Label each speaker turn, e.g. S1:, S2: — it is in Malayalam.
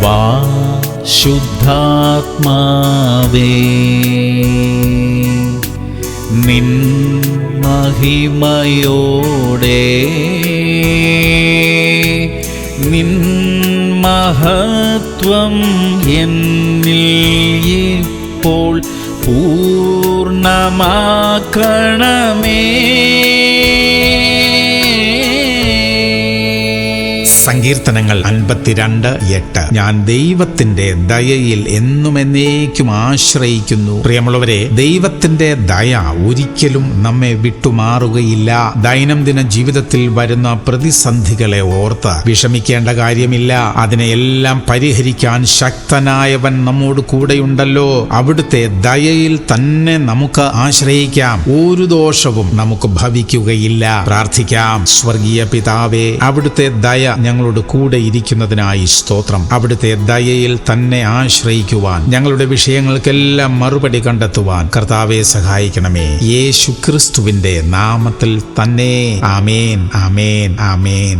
S1: വാ ശുദ്ധാത്മാവേ, നിൻ മഹിമയോടെ നിൻ മഹത്വം എന്നിൽ ഇപ്പോൾ പൂർണ്ണമാക്കണമേ.
S2: സങ്കീർത്തനങ്ങൾ 52:8. ഞാൻ ദൈവത്തിന്റെ ദയയിൽ എന്നും എന്നേക്കും ആശ്രയിക്കുന്നു. പ്രിയമുള്ളവരെ, ദൈവത്തിന്റെ ദയ ഒരിക്കലും നമ്മെ വിട്ടുമാറുകയില്ല. ദൈനംദിന ജീവിതത്തിൽ വരുന്ന പ്രതിസന്ധികളെ ഓർത്ത് വിഷമിക്കേണ്ട കാര്യമില്ല. അതിനെയെല്ലാം പരിഹരിക്കാൻ ശക്തനായവൻ നമ്മോട് കൂടെയുണ്ടല്ലോ. അവിടുത്തെ ദയയിൽ തന്നെ നമുക്ക് ആശ്രയിക്കാം. ഒരു ദോഷവും നമുക്ക് ഭവിക്കുകയില്ല. പ്രാർത്ഥിക്കാം. സ്വർഗീയ പിതാവേ, അവിടുത്തെ ദയ ഞങ്ങളോട് കൂടെ ഇരിക്കുന്നതിനായി സ്തോത്രം. അവിടുത്തെ ദയയിൽ തന്നെ ആശ്രയിക്കുവാൻ, ഞങ്ങളുടെ വിഷയങ്ങൾക്കെല്ലാം മറുപടി കണ്ടെത്തുവാൻ കർത്താവെ സഹായിക്കണമേ. യേശു ക്രിസ്തുവിന്റെ നാമത്തിൽ തന്നെ. ആമേൻ, ആമേൻ, ആമേൻ.